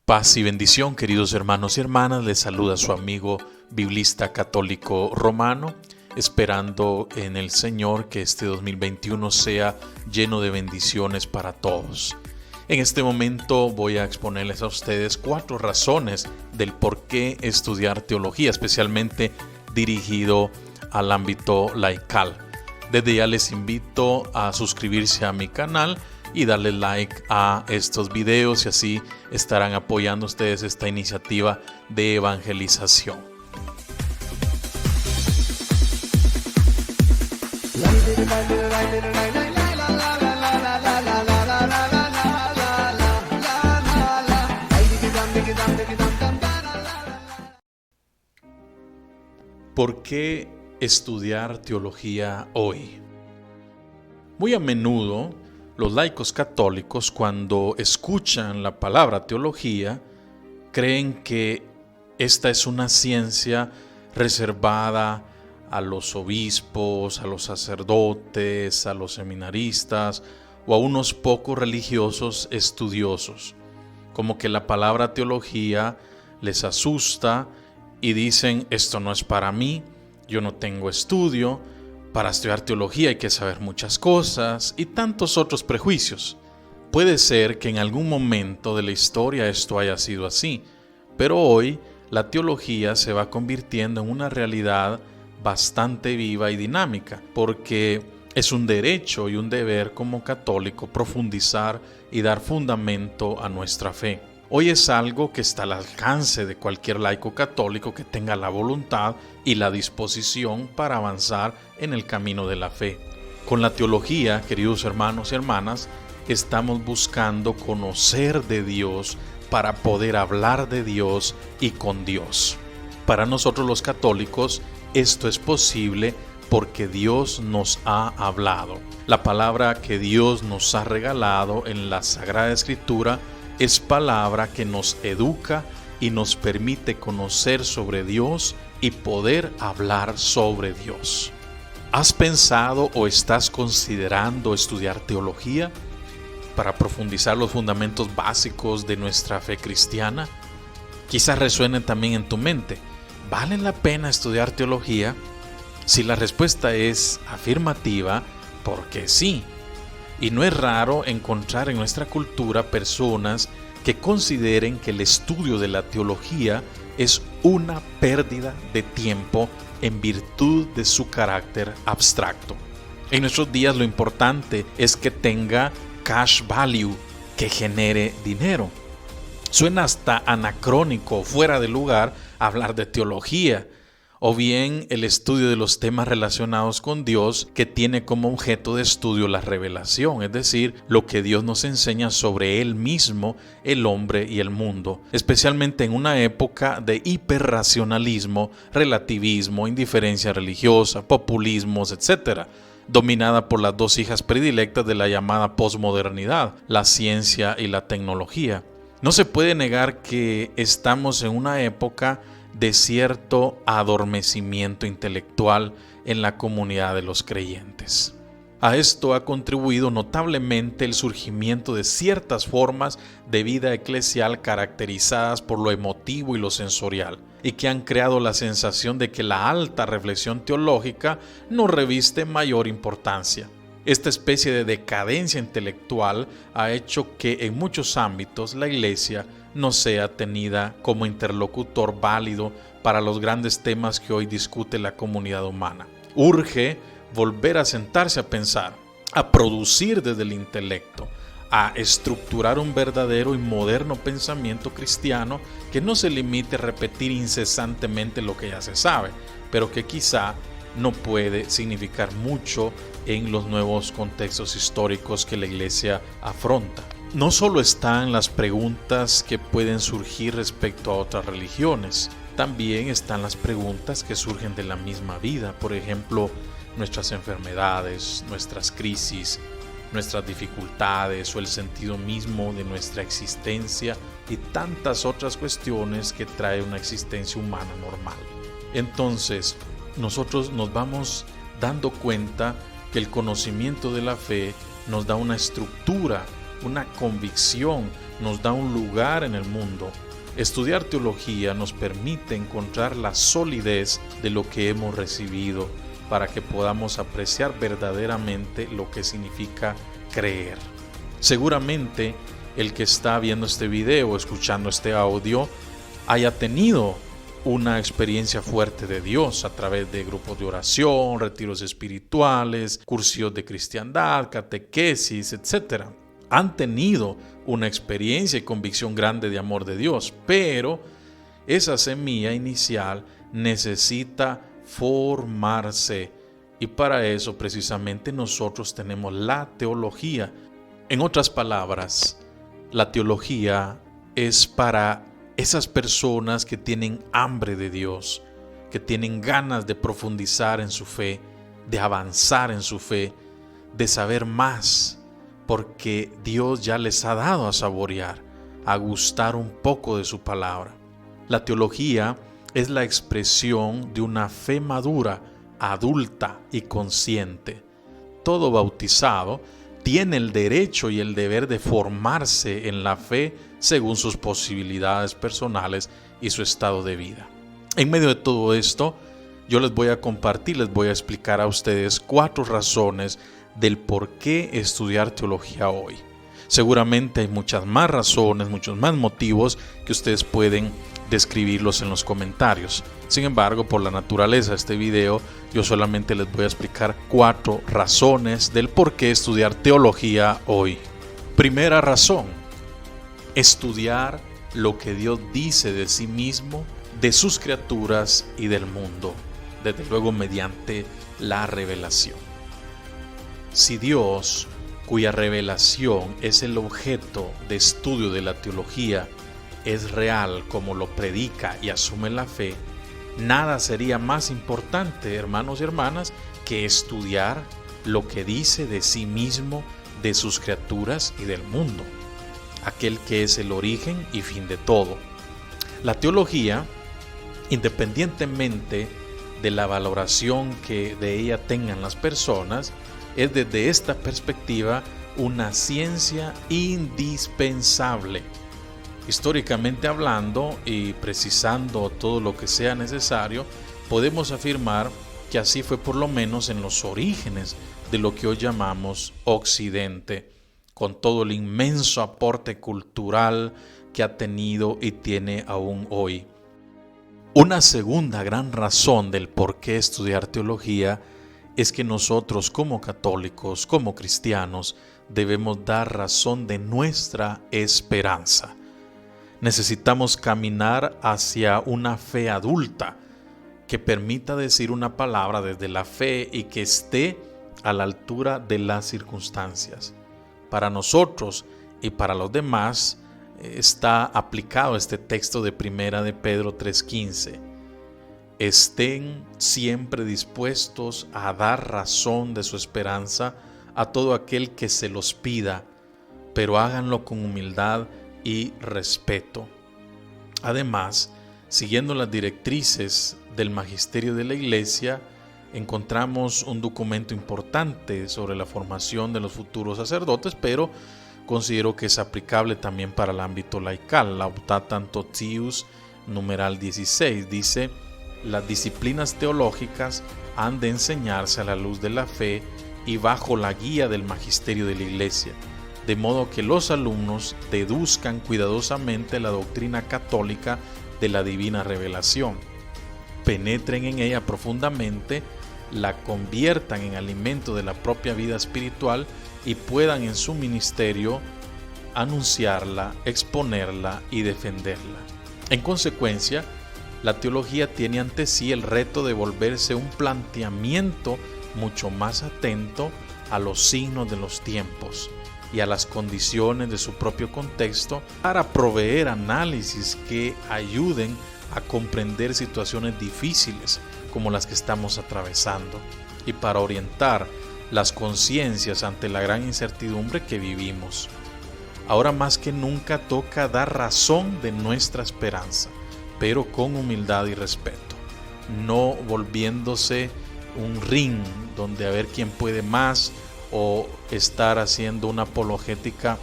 Paz y bendición, queridos hermanos y hermanas. Les saluda su amigo biblista católico romano, esperando en el Señor que este 2021 sea lleno de bendiciones para todos. En este momento voy a exponerles a ustedes 4 razones del por qué estudiar teología, especialmente dirigido al ámbito laical. Desde ya les invito a suscribirse a mi canal y darle like a estos videos y así estarán apoyando ustedes esta iniciativa de evangelización. ¿Por qué estudiar teología hoy? Muy a menudo, los laicos católicos, cuando escuchan la palabra teología, creen que esta es una ciencia reservada a los obispos, a los sacerdotes, a los seminaristas o a unos pocos religiosos estudiosos. Como que la palabra teología les asusta y dicen, esto no es para mí, yo no tengo estudio. Para estudiar teología hay que saber muchas cosas y tantos otros prejuicios. Puede ser que en algún momento de la historia esto haya sido así, pero hoy la teología se va convirtiendo en una realidad bastante viva y dinámica, porque es un derecho y un deber como católico profundizar y dar fundamento a nuestra fe. Hoy es algo que está al alcance de cualquier laico católico que tenga la voluntad y la disposición para avanzar en el camino de la fe. Con la teología, queridos hermanos y hermanas, estamos buscando conocer de Dios para poder hablar de Dios y con Dios. Para nosotros los católicos, esto es posible porque Dios nos ha hablado. La palabra que Dios nos ha regalado en la Sagrada Escritura es palabra que nos educa y nos permite conocer sobre Dios y poder hablar sobre Dios. ¿Has pensado o estás considerando estudiar teología para profundizar los fundamentos básicos de nuestra fe cristiana? Quizás resuene también en tu mente, ¿vale la pena estudiar teología? Si la respuesta es afirmativa, porque sí. Y no es raro encontrar en nuestra cultura personas que consideren que el estudio de la teología es una pérdida de tiempo en virtud de su carácter abstracto. En nuestros días lo importante es que tenga cash value, que genere dinero. Suena hasta anacrónico, fuera de lugar, hablar de teología, o bien el estudio de los temas relacionados con Dios que tiene como objeto de estudio la revelación, es decir, lo que Dios nos enseña sobre Él mismo, el hombre y el mundo, especialmente en una época de hiperracionalismo, relativismo, indiferencia religiosa, populismos, etc., dominada por las 2 hijas predilectas de la llamada posmodernidad, la ciencia y la tecnología. No se puede negar que estamos en una época de cierto adormecimiento intelectual en la comunidad de los creyentes. A esto ha contribuido notablemente el surgimiento de ciertas formas de vida eclesial caracterizadas por lo emotivo y lo sensorial, y que han creado la sensación de que la alta reflexión teológica no reviste mayor importancia. Esta especie de decadencia intelectual ha hecho que en muchos ámbitos la Iglesia no sea tenida como interlocutor válido para los grandes temas que hoy discute la comunidad humana. Urge volver a sentarse a pensar, a producir desde el intelecto, a estructurar un verdadero y moderno pensamiento cristiano que no se limite a repetir incesantemente lo que ya se sabe, pero que quizá no puede significar mucho en los nuevos contextos históricos que la Iglesia afronta. No solo están las preguntas que pueden surgir respecto a otras religiones, también están las preguntas que surgen de la misma vida, por ejemplo, nuestras enfermedades, nuestras crisis, nuestras dificultades o el sentido mismo de nuestra existencia y tantas otras cuestiones que trae una existencia humana normal. Entonces, nosotros nos vamos dando cuenta que el conocimiento de la fe nos da una estructura, una convicción nos da un lugar en el mundo. Estudiar teología nos permite encontrar la solidez de lo que hemos recibido para que podamos apreciar verdaderamente lo que significa creer. Seguramente el que está viendo este video o escuchando este audio haya tenido una experiencia fuerte de Dios a través de grupos de oración, retiros espirituales, cursos de cristiandad, catequesis, etc. Han tenido una experiencia y convicción grande de amor de Dios, pero esa semilla inicial necesita formarse, y para eso precisamente nosotros tenemos la teología. En otras palabras, la teología es para esas personas que tienen hambre de Dios, que tienen ganas de profundizar en su fe, de avanzar en su fe, de saber más, porque Dios ya les ha dado a saborear, a gustar un poco de su palabra. La teología es la expresión de una fe madura, adulta y consciente. Todo bautizado tiene el derecho y el deber de formarse en la fe según sus posibilidades personales y su estado de vida. En medio de todo esto, yo les voy a compartir, les voy a explicar a ustedes 4 razones del por qué estudiar teología hoy. Seguramente hay muchas más razones, muchos más motivos que ustedes pueden describirlos en los comentarios. Sin embargo, por la naturaleza de este video, yo solamente les voy a explicar 4 razones del por qué estudiar teología hoy. Primera razón: estudiar lo que Dios dice de sí mismo, de sus criaturas y del mundo, desde luego mediante la revelación. Si Dios, cuya revelación es el objeto de estudio de la teología, es real como lo predica y asume la fe, nada sería más importante, hermanos y hermanas, que estudiar lo que dice de sí mismo, de sus criaturas y del mundo, aquel que es el origen y fin de todo. La teología, independientemente de la valoración que de ella tengan las personas, es desde esta perspectiva una ciencia indispensable. Históricamente hablando y precisando todo lo que sea necesario, podemos afirmar que así fue por lo menos en los orígenes de lo que hoy llamamos Occidente, con todo el inmenso aporte cultural que ha tenido y tiene aún hoy. Una segunda gran razón del por qué estudiar teología es que nosotros como católicos, como cristianos, debemos dar razón de nuestra esperanza. Necesitamos caminar hacia una fe adulta que permita decir una palabra desde la fe y que esté a la altura de las circunstancias. Para nosotros y para los demás está aplicado este texto de 1 de Pedro 3:15. Estén siempre dispuestos a dar razón de su esperanza a todo aquel que se los pida, pero háganlo con humildad y respeto. Además, siguiendo las directrices del magisterio de la Iglesia, encontramos un documento importante sobre la formación de los futuros sacerdotes, pero considero que es aplicable también para el ámbito laical. Laudatan Totius, numeral 16, dice: las disciplinas teológicas han de enseñarse a la luz de la fe y bajo la guía del magisterio de la Iglesia, de modo que los alumnos deduzcan cuidadosamente la doctrina católica de la divina revelación, penetren en ella profundamente, la conviertan en alimento de la propia vida espiritual y puedan en su ministerio anunciarla, exponerla y defenderla. En consecuencia, la teología tiene ante sí el reto de volverse un planteamiento mucho más atento a los signos de los tiempos y a las condiciones de su propio contexto, para proveer análisis que ayuden a comprender situaciones difíciles como las que estamos atravesando y para orientar las conciencias ante la gran incertidumbre que vivimos. Ahora más que nunca toca dar razón de nuestra esperanza, pero con humildad y respeto, no volviéndose un ring donde a ver quién puede más o estar haciendo una apologética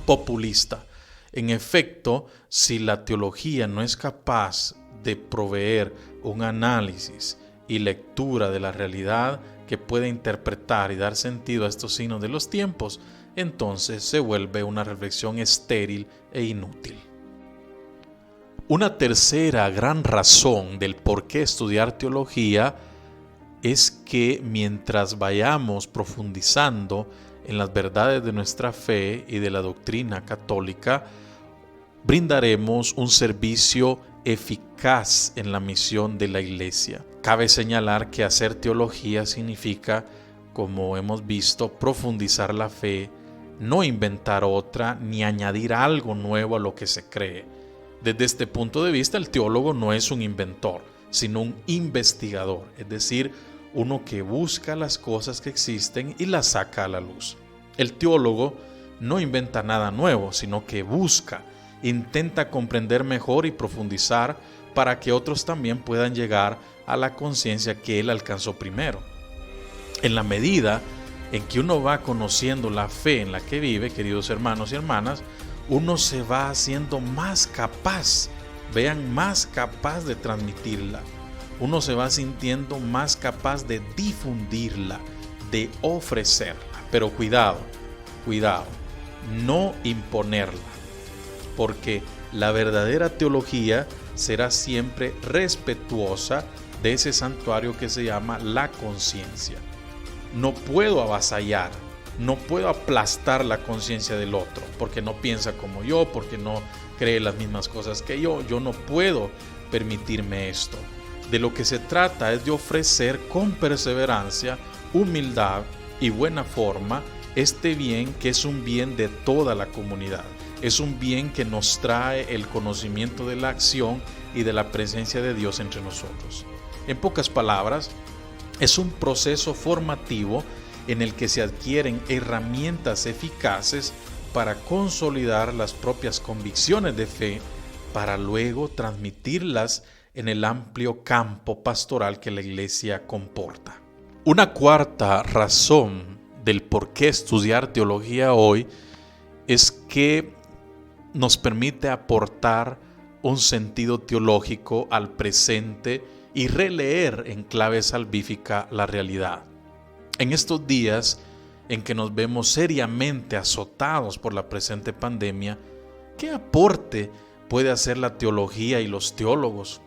populista, En efecto, si la teología no es capaz de proveer un análisis y lectura de la realidad que pueda interpretar y dar sentido a estos signos de los tiempos, entonces se vuelve una reflexión estéril e inútil. Una tercera gran razón del por qué estudiar teología es que mientras vayamos profundizando en las verdades de nuestra fe y de la doctrina católica, brindaremos un servicio eficaz en la misión de la Iglesia. Cabe señalar que hacer teología significa, como hemos visto, profundizar la fe, no inventar otra ni añadir algo nuevo a lo que se cree. Desde este punto de vista, el teólogo no es un inventor, sino un investigador, es decir, uno que busca las cosas que existen y las saca a la luz. El teólogo no inventa nada nuevo, sino que busca, intenta comprender mejor y profundizar para que otros también puedan llegar a la conciencia que él alcanzó primero. En la medida en que uno va conociendo la fe en la que vive, queridos hermanos y hermanas, uno se va haciendo más capaz, más capaz de transmitirla. Uno se va sintiendo más capaz de difundirla, de ofrecerla. Pero cuidado, no imponerla, porque la verdadera teología será siempre respetuosa de ese santuario que se llama la conciencia. No puedo avasallar, no puedo aplastar la conciencia del otro, porque no piensa como yo, porque no cree las mismas cosas que yo. Yo no puedo permitirme esto. De lo que se trata es de ofrecer con perseverancia, humildad y buena forma este bien que es un bien de toda la comunidad. Es un bien que nos trae el conocimiento de la acción y de la presencia de Dios entre nosotros. En pocas palabras, es un proceso formativo en el que se adquieren herramientas eficaces para consolidar las propias convicciones de fe, para luego transmitirlas en el amplio campo pastoral que la Iglesia comporta. Una cuarta razón del por qué estudiar teología hoy es que nos permite aportar un sentido teológico al presente y releer en clave salvífica la realidad. En estos días en que nos vemos seriamente azotados por la presente pandemia, ¿qué aporte puede hacer la teología y los teólogos?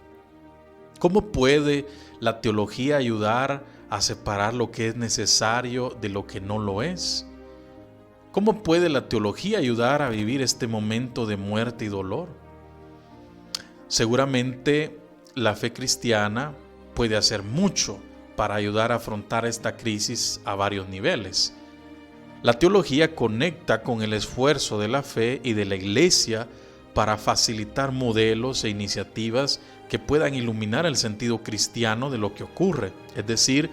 ¿Cómo puede la teología ayudar a separar lo que es necesario de lo que no lo es? ¿Cómo puede la teología ayudar a vivir este momento de muerte y dolor? Seguramente la fe cristiana puede hacer mucho para ayudar a afrontar esta crisis a varios niveles. La teología conecta con el esfuerzo de la fe y de la Iglesia para facilitar modelos e iniciativas que puedan iluminar el sentido cristiano de lo que ocurre, es decir,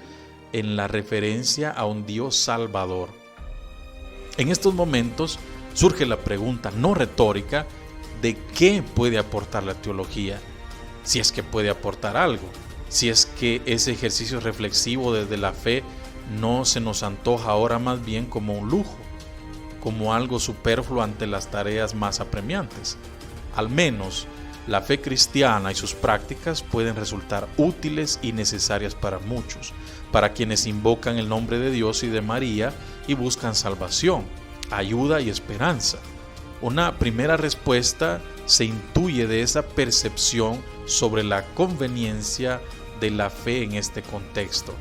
en la referencia a un Dios salvador. En estos momentos surge la pregunta no retórica de qué puede aportar la teología, si es que puede aportar algo, si es que ese ejercicio reflexivo desde la fe no se nos antoja ahora más bien como un lujo, como algo superfluo ante las tareas más apremiantes. Al menos la fe cristiana y sus prácticas pueden resultar útiles y necesarias para muchos, para quienes invocan el nombre de Dios y de María y buscan salvación, ayuda y esperanza. Una primera respuesta se intuye de esa percepción sobre la conveniencia de la fe en este contexto.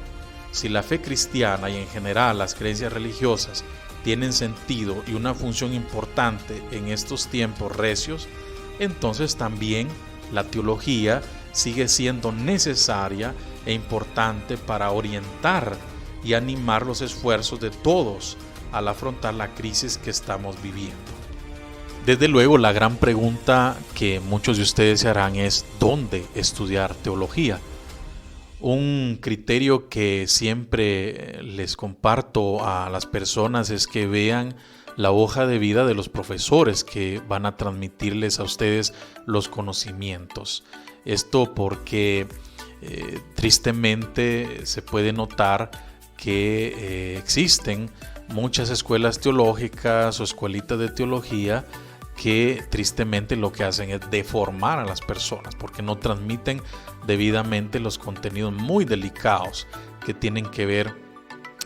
Si la fe cristiana y en general las creencias religiosas tienen sentido y una función importante en estos tiempos recios, entonces también la teología sigue siendo necesaria e importante para orientar y animar los esfuerzos de todos al afrontar la crisis que estamos viviendo. Desde luego, la gran pregunta que muchos de ustedes se harán es ¿dónde estudiar teología? Un criterio que siempre les comparto a las personas es que vean la hoja de vida de los profesores que van a transmitirles a ustedes los conocimientos. Esto porque tristemente se puede notar que existen muchas escuelas teológicas o escuelitas de teología que tristemente lo que hacen es deformar a las personas porque no transmiten debidamente los contenidos muy delicados que tienen que ver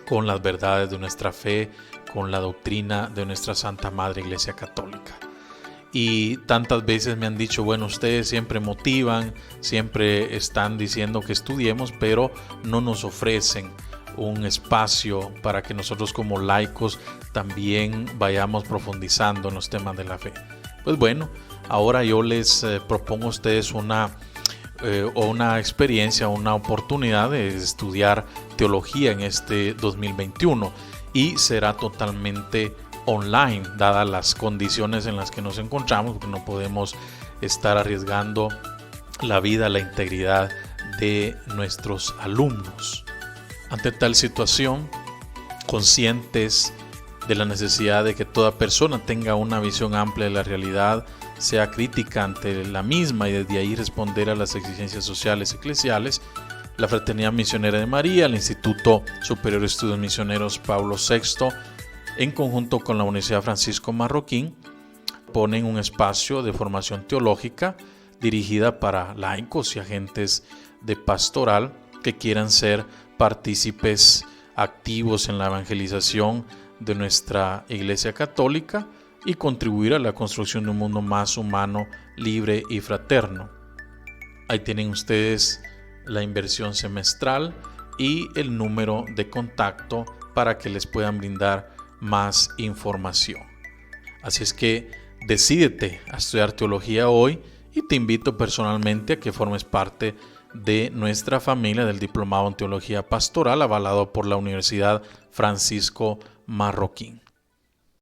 con las verdades de nuestra fe, con la doctrina de nuestra Santa Madre Iglesia Católica. Y tantas veces me han dicho, bueno, ustedes siempre motivan, siempre están diciendo que estudiemos, pero no nos ofrecen un espacio para que nosotros como laicos también vayamos profundizando en los temas de la fe. Pues bueno, ahora yo les propongo a ustedes una experiencia, una oportunidad de estudiar teología en este 2021 y será totalmente online, dadas las condiciones en las que nos encontramos, porque no podemos estar arriesgando la vida, la integridad de nuestros alumnos. Ante tal situación, conscientes de la necesidad de que toda persona tenga una visión amplia de la realidad, sea crítica ante la misma y desde ahí responder a las exigencias sociales y eclesiales, la Fraternidad Misionera de María, el Instituto Superior de Estudios Misioneros Pablo VI, en conjunto con la Universidad Francisco Marroquín, ponen un espacio de formación teológica dirigida para laicos y agentes de pastoral que quieran ser partícipes activos en la evangelización de nuestra Iglesia Católica y contribuir a la construcción de un mundo más humano, libre y fraterno. Ahí tienen ustedes la inversión semestral y el número de contacto para que les puedan brindar más información. Así es que decídete a estudiar teología hoy y te invito personalmente a que formes parte de nuestra familia del Diplomado en Teología Pastoral avalado por la Universidad Francisco Marroquín.